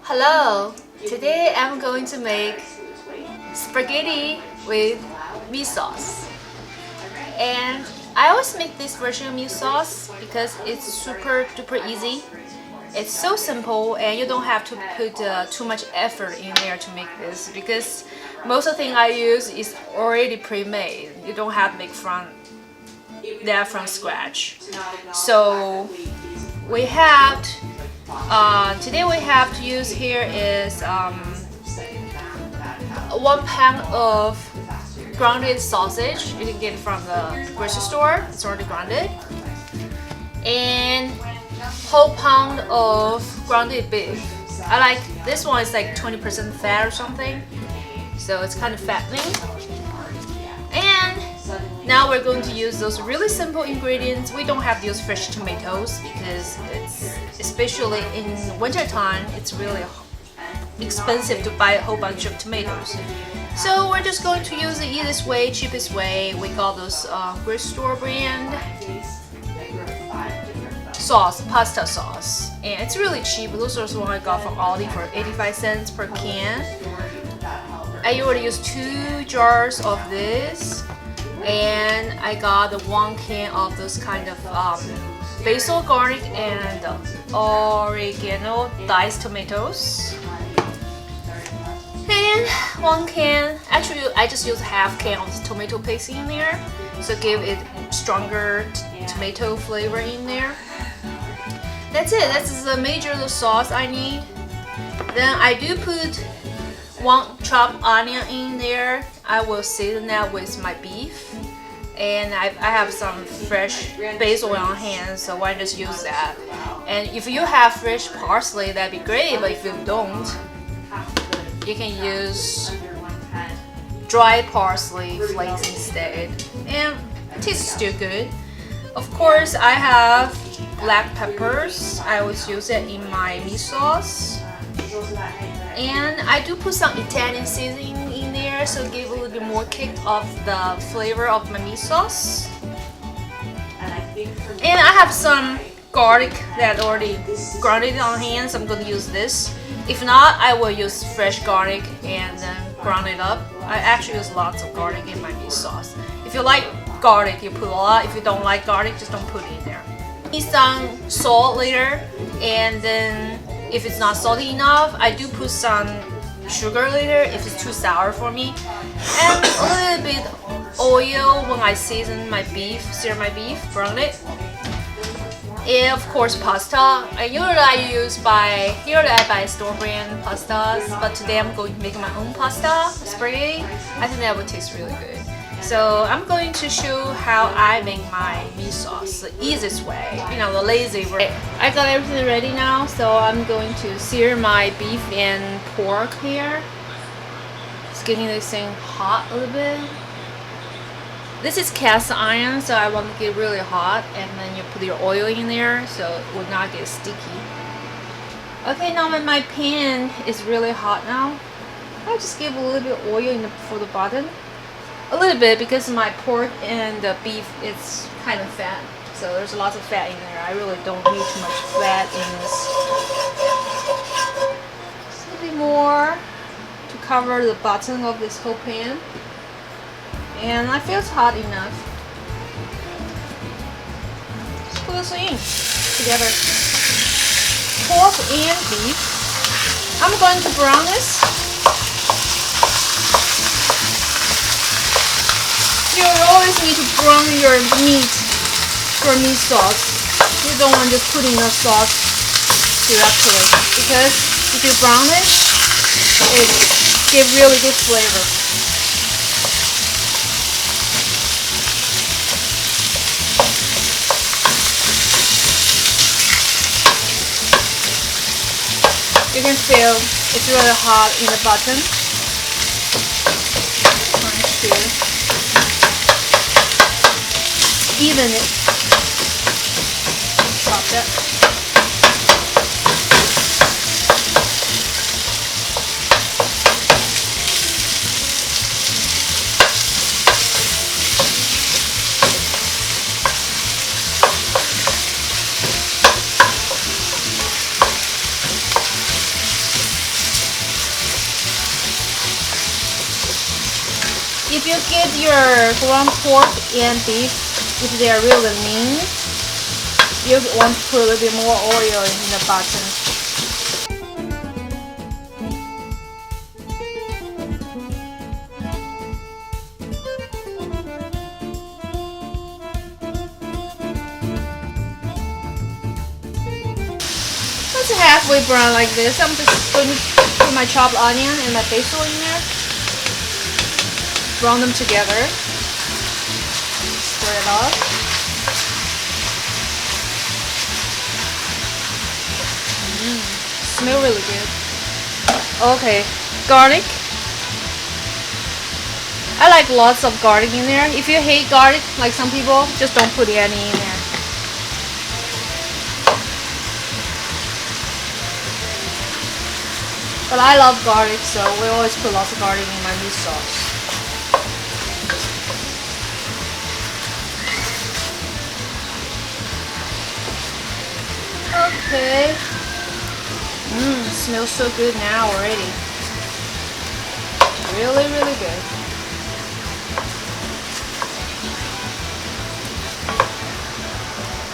Hello! Today I'm going to make spaghetti with meat sauce. And I always make this version of meat sauce because it's super duper easy. It's so simple and you don't have to put too much effort in there to make this because most of the thing I use is already pre-made. You don't have to make that from scratch. So we have today we have to use here is 1 pound of grounded sausage. You can get it from the grocery store. It's already grounded. And whole pound of grounded beef. I like this one is like 20% fat or something. So it's kind of fattening. And now we're going to use those really simple ingredients. We don't have to use fresh tomatoes because it's, especially in winter time, it's really expensive to buy a whole bunch of tomatoes. So we're just going to use the easiest way, cheapest way. We got those grocery store brand sauce, pasta sauce, and it's really cheap. Those are the one I got from Aldi for 85 cents per can. I already used 2 jars of this. And I got 1 can of this kind of basil, garlic, and oregano diced tomatoes. And 1 can, actually I just used half can of tomato paste in there, so give it stronger tomato flavor in there. That's it. That's the major sauce I need. Then I do put 1 chopped onion in there. I will season that with my beef. And I have some fresh basil on hand, so why just use that? And if you have fresh parsley, that'd be great, but if you don't, you can use dry parsley flakes instead. And it tastes still good. Of course, I have black peppers. I always use it in my meat sauce. And I do put some Italian seasoning in there, so give a little bit more kick of the flavor of my meat sauce. And I have some garlic that already grounded on hand, so I'm going to use this. If not, I will use fresh garlic and then ground it up. I actually use lots of garlic in my meat sauce. If you like garlic, you put a lot. If you don't like garlic, just don't put it in there. Need some salt later, and then if it's not salty enough, I do put some sugar later if it's too sour for me. And a little bit oil when I sear my beef, brown it. And of course pasta. Usually I buy store brand pastas, but today I'm going to make my own pasta, spaghetti. I think that would taste really good. So I'm going to show how I make my meat sauce the easiest way, the lazy way. I got everything ready now, so I'm going to sear my beef and pork here. Just getting this thing hot a little bit. This is cast iron, so I want to get really hot, and then you put your oil in there so it will not get sticky. Okay, now my pan is really hot now. I just give a little bit of oil for the bottom. A little bit because my pork and the beef is kind of fat, so there's lots of fat in there. I really don't need too much fat in this. Just a little bit more to cover the bottom of this whole pan, and I feel it's hot enough. Just put this in together. Pork and beef. I'm going to brown this. You always need to brown your meat for meat sauce. You don't want to just put in the sauce directly, because if you brown it, it gives really good flavor. You can feel it's really hot in the bottom. Even it. Stop that. you get your ground pork and beef, if they are really lean, you want to put a little bit more oil in the bottom. It's halfway brown like this. I'm just going to put my chopped onion and my basil in there. Brown them together. Stir it up. Smell really good. Okay, garlic. I like lots of garlic in there. If you hate garlic, like some people, just don't put any in there. But I love garlic, so we always put lots of garlic in my meat sauce. Okay. Smells so good now already. Really, really good.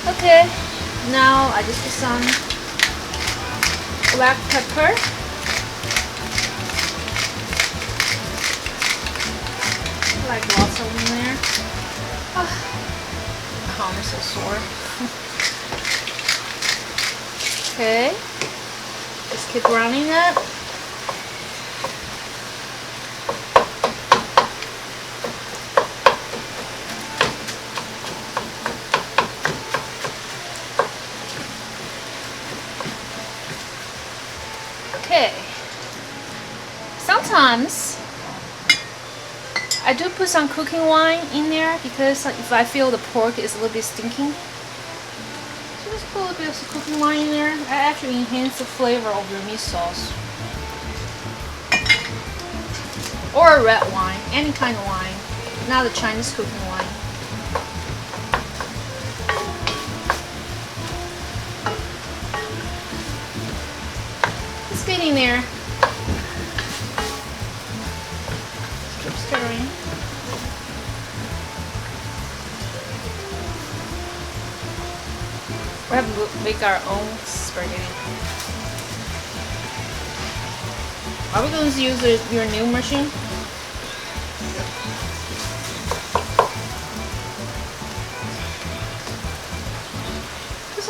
Okay. Now I just put some black pepper. Like lots of them in there. Oh, my arm is so sore. Okay, just keep browning it. Okay, sometimes I do put some cooking wine in there because if I feel the pork is a little bit stinking. So just put a little bit of cooking wine in there. I actually enhance the flavor of your meat sauce. Or a red wine, any kind of wine, not a Chinese cooking wine. Just get in there. Keep stirring. We have to make our own spaghetti. Are we going to use your new machine? Put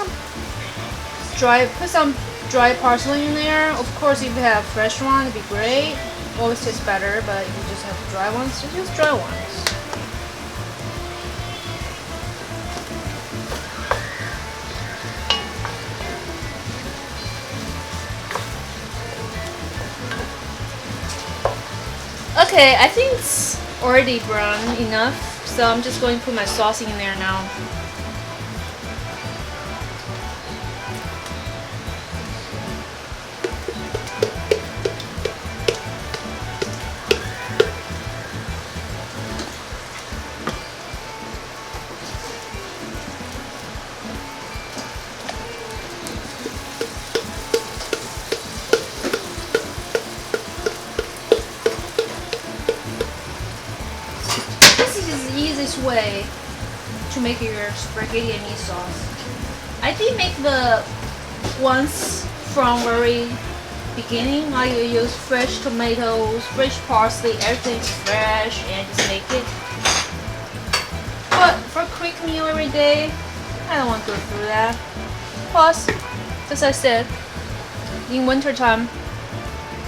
some dry parsley in there. Of course, if you have fresh one, it'd be great. Always tastes better, but if you just have dry ones, just use dry ones. Okay, I think it's already brown enough, so I'm just going to put my sauce in there now. Easiest way to make your spaghetti and meat sauce. I did make the ones from very beginning. Like you use fresh tomatoes, fresh parsley, everything's fresh, and just make it. But for a quick meal every day, I don't want to go through that. Plus, as I said, in winter time,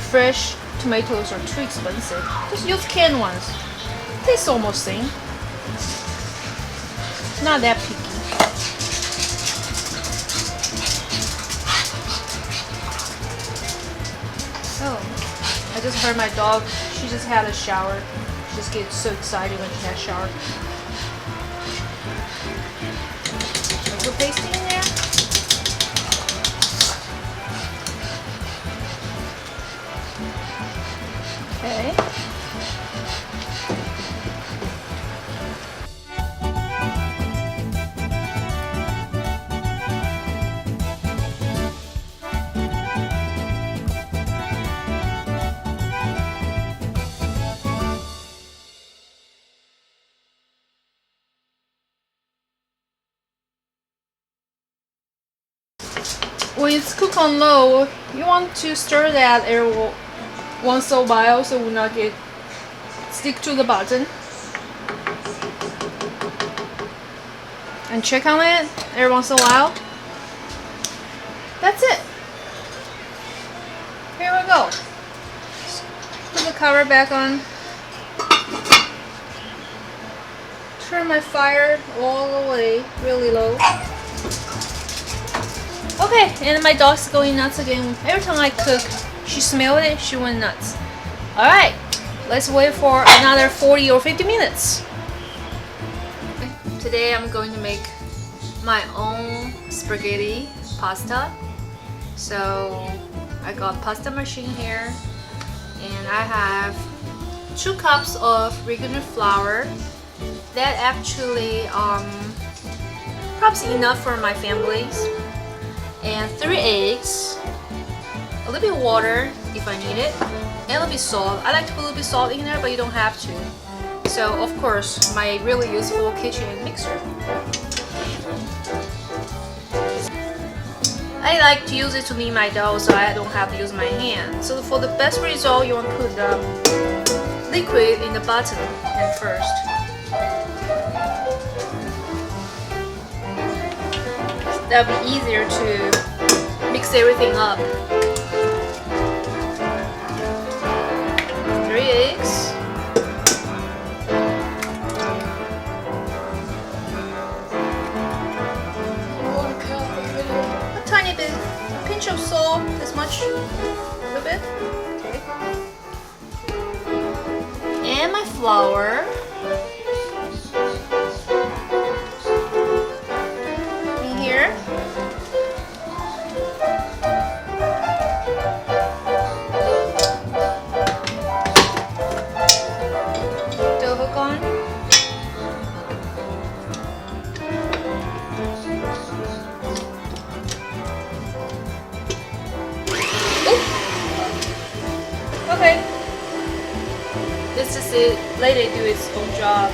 fresh tomatoes are too expensive. Just use canned ones. Tastes almost same. Not that picky. Oh, I just heard my dog. She just had a shower. She just gets so excited when she has a shower. Tomato paste in there. Okay. when it's cooked on low, you want to stir that once in a while so it will not get stick to the bottom. And check on it every once in a while. That's it. Here we go. Put the cover back on. Turn my fire all the way, really low. Okay, and my dog's going nuts again. Every time I cook, she smelled it, she went nuts. Alright, let's wait for another 40 or 50 minutes. Today I'm going to make my own spaghetti pasta. So I got pasta machine here, and I have 2 cups of regular flour. That actually perhaps enough for my families. And 3 eggs, a little bit of water if I need it, and a little bit of salt. I like to put a little bit of salt in there, but you don't have to. So of course, my really useful kitchen mixer. I like to use it to knead my dough so I don't have to use my hand. So for the best result, you want to put the liquid in the bottom and first. That'll be easier to mix everything up. 3 eggs. A tiny bit, a pinch of salt, as much, a little bit. Okay. And my flour. Okay, this is it. Let it do its own job.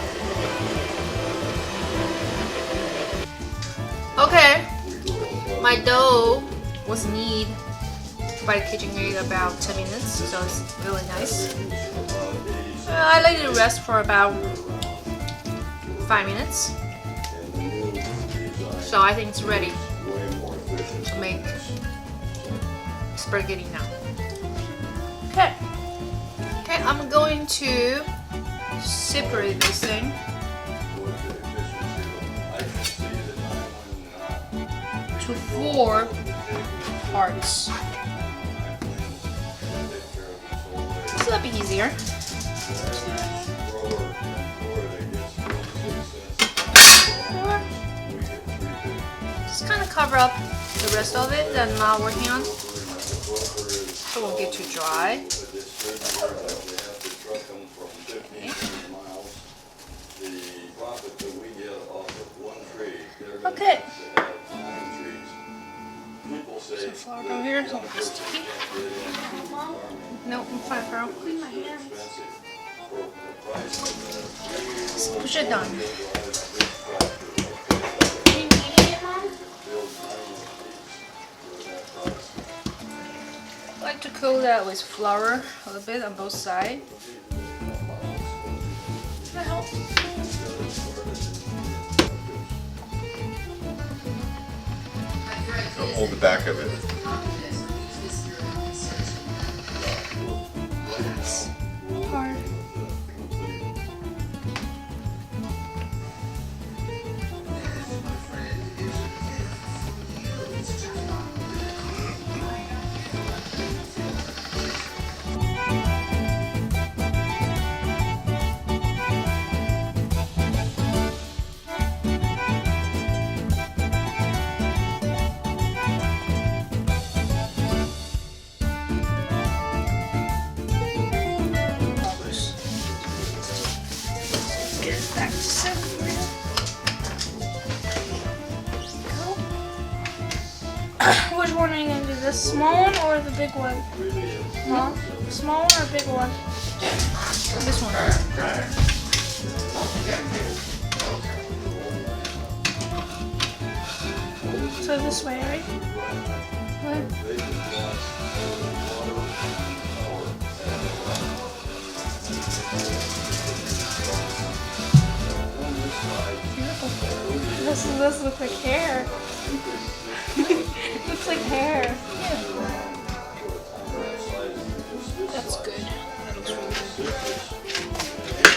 Okay, my dough was kneaded by the KitchenAid about 10 minutes, so it's really nice. I let it rest for about 5 minutes, so I think it's ready to make spaghetti now. Okay. Okay, I'm going to separate this thing to 4 parts. This will be easier. Just kind of cover up the rest of it that I'm not working on, so it won't get too dry. Okay. So flour go here, so it's sticky. No, I'm fine, girl. Clean my hands. Just push it down. I like to coat that with flour a little bit on both sides. That helps. So hold the back of it. Hard. Back to center. Which one are you gonna do? The small one or the big one? Huh? Small one or big one? This one. So this way, right? This looks like hair. Looks like hair. That's good. That looks really good.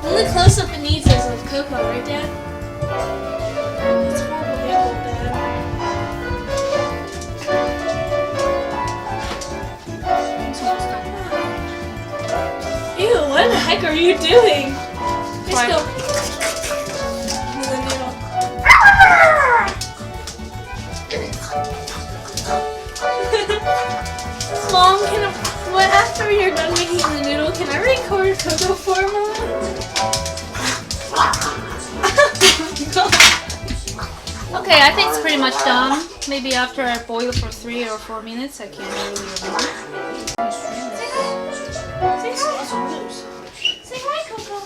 The close up it needs is of Coco, right, Dad? It's probably all bad. Ew, what the heck are you doing? Let's What? go. With the noodle. Mom, what after you're done making the noodle, can I record Coco for a moment? Okay, I think it's pretty much done. Maybe after I boil it for 3 or 4 minutes, I can't really remember. Say hi. Say hi, Coco.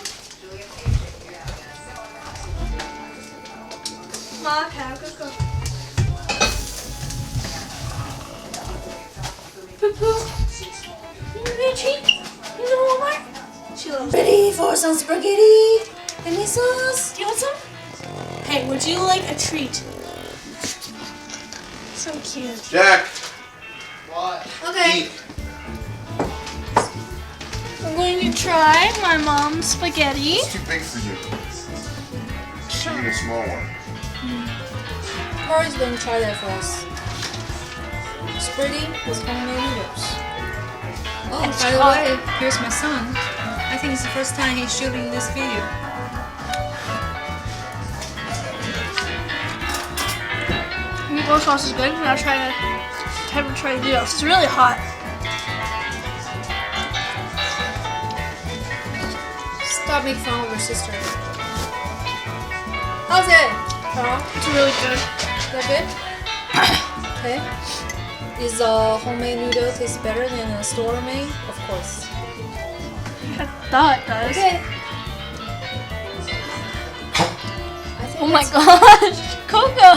Ma, can I have Coco? Poo poo. You want a treat? You know Walmart? She loves it. Ready for some spaghetti? Any sauce? Do you want some? Hey, would you like a treat? So cute. Jack, Okay. eat. I'm going to try my mom's spaghetti. It's too big for you. You need a small one. Corey's going to try that for us. Spaghetti with homemade noodles. Oh, by the way, here's my son. I think it's the first time he's shooting this video. Meatball sauce is good. Now have to try the noodles. It's really hot. Stop making fun of your sister. How's it, Carl? It's really good. Is that good? Okay. Is homemade noodle taste better than a store made? Of course. I thought it does. Okay. I think Oh my that's- gosh, Coco!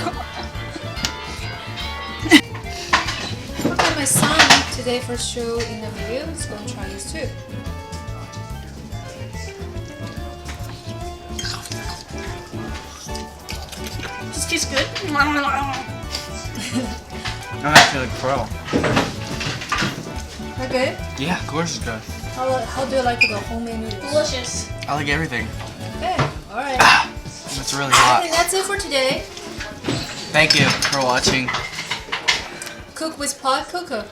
Okay, my son today first show in the video is going to try this too. This tastes good. I'm actually like pro. Okay. Yeah, of course it's good. How do you like the homemade noodles? Delicious. I like everything. Okay. All right. It's really I hot. think that's it for today. Thank you for watching. Cook with Pod Coco.